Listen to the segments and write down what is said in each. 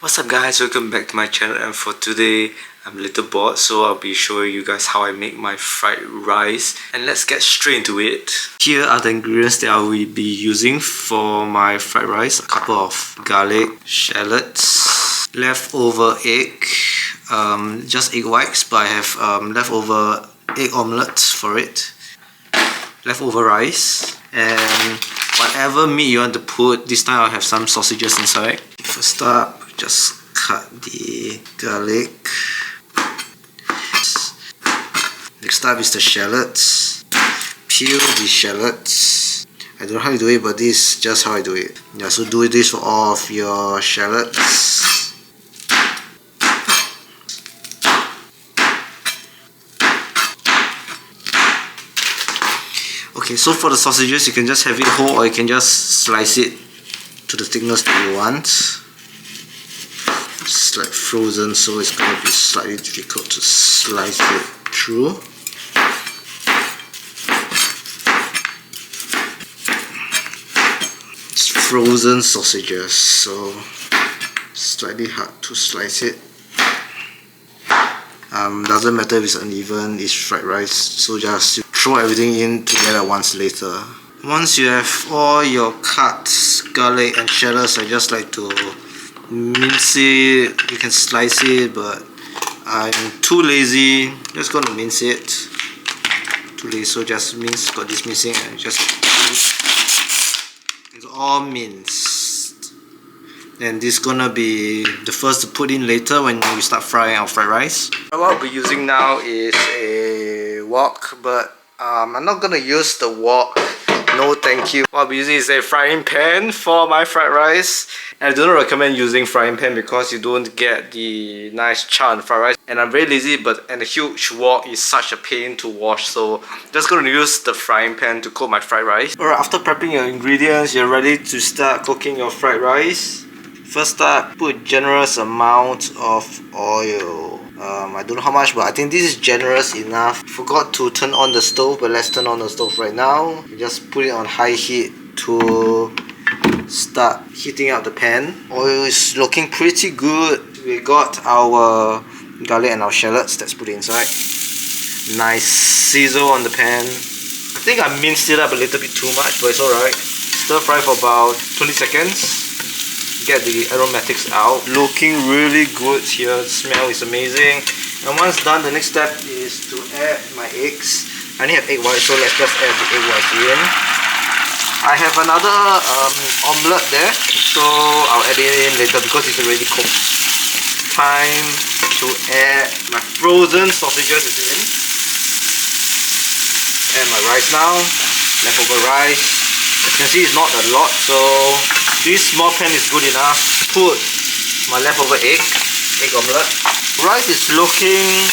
What's up guys, welcome back to my channel, and for today I'm a little bored, so I'll be showing you guys how I make my fried rice, and let's get straight into it. Here are the ingredients that I will be using for my fried rice. A couple of garlic, shallots, leftover egg, just egg whites, but I have leftover egg omelets for it, leftover rice, and whatever meat you want to put. This time I'll have some sausages inside. First up, just cut the garlic. Next up is the shallots. Peel the shallots. I don't know how you do it, but this is just how I do it. Yeah, so do this for all of your shallots. Okay, so for the sausages, you can just have it whole, or you can just slice it to the thickness that you want. It's like frozen, so it's going to be slightly difficult to slice it through. It's frozen sausages, so slightly hard to slice it. Doesn't matter if it's uneven, it's fried rice, so just throw everything in together once later. Once you have all your cuts, garlic and shallots, I just like to mince it. You can slice it, but I'm too lazy. Just gonna mince it. Too lazy, so just mince. Got this mincing, and just it's all minced. And this is gonna be the first to put in later when we start frying our fried rice. What I'll be using now is a wok, but I'm not gonna use the wok. No thank you. What I'll be using is a frying pan for my fried rice. And I do not recommend using frying pan because you don't get the nice char in fried rice. And I'm very lazy, and a huge wok is such a pain to wash, so just going to use the frying pan to cook my fried rice. Alright, after prepping your ingredients, you're ready to start cooking your fried rice. First up, put a generous amount of oil. I don't know how much, but I think this is generous enough. Forgot to turn on the stove, but let's turn on the stove right now. Just put it on high heat to start heating up the pan. Oil is looking pretty good. We got our garlic and our shallots. Let's put it inside. Nice sizzle on the pan. I think I minced it up a little bit too much, but it's alright. Stir fry for about 20 seconds. Get the aromatics out. Looking really good here. The smell is amazing. And once done, the next step is to add my eggs. I only have egg whites, so let's just add the egg whites in. I have another omelette there, so I'll add it in later because it's already cooked. Time to add my frozen sausages in. Add my rice now. Leftover rice. As you can see, it's not a lot, so this small pan is good enough. Put my leftover egg omelette. Rice is looking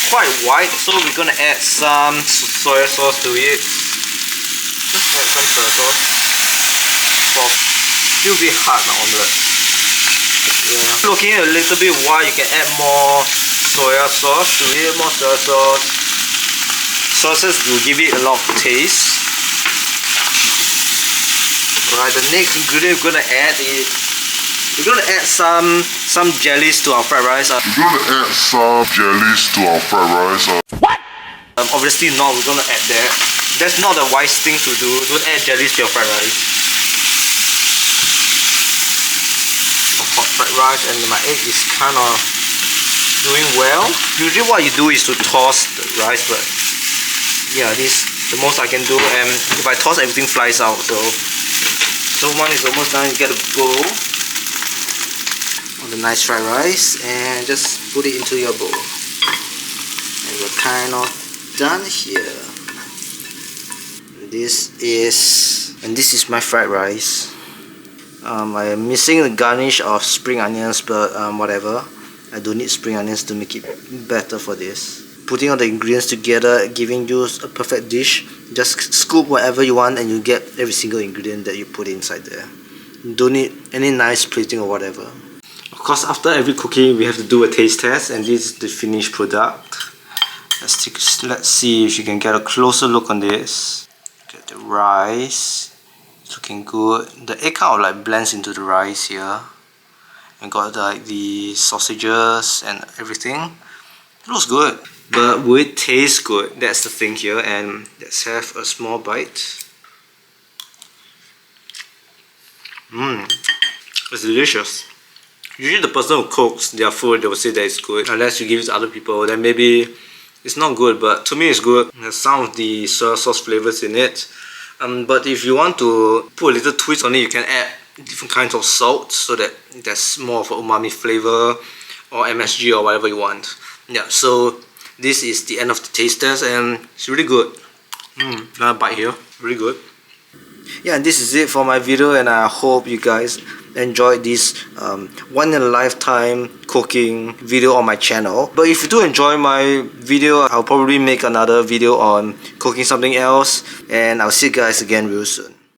quite white, so we're gonna add some soy sauce to it. Just add some soy sauce. Still be hard my omelette. Yeah. Looking a little bit white, you can add more soy sauce to it. More soy sauce. Sauces will give it a lot of taste. Alright, the next ingredient we're gonna add is some jellies to our fried rice. What? Obviously not. We're gonna add that. That's not a wise thing to do. Don't add jellies to your fried rice. Hot fried rice, and my egg is kind of doing well. Usually what you do is to toss the rice, but yeah, this is the most I can do. And if I toss, everything flies out. So one is almost done. You get a bowl on the nice fried rice and just put it into your bowl. And we're kind of done here. This is my fried rice. I am missing the garnish of spring onions, but whatever. I don't need spring onions to make it better for this. Putting all the ingredients together, giving you a perfect dish. Just scoop whatever you want and you get every single ingredient that you put inside there. You don't need any nice plating or whatever. Of course, after every cooking we have to do a taste test, and this is the finished product. Let's see if you can get a closer look on this. Get the rice. It's looking good. The egg kind of like blends into the rice here. I got like the sausages and everything. It looks good, but will it taste good? That's the thing here. And let's have a small bite. It's delicious. Usually the person who cooks their food, they will say that it's good. Unless you give it to other people, then maybe it's not good, but to me it's good. There's some of the soy sauce flavors in it. But if you want to put a little twist on it, you can add different kinds of salt so that there's more of an umami flavor or MSG or whatever you want. Yeah, so this is the end of the taste test and it's really good. Another bite here, really good. Yeah, and this is it for my video, and I hope you guys enjoyed this one in a lifetime cooking video on my channel. But if you do enjoy my video, I'll probably make another video on cooking something else, and I'll see you guys again real soon.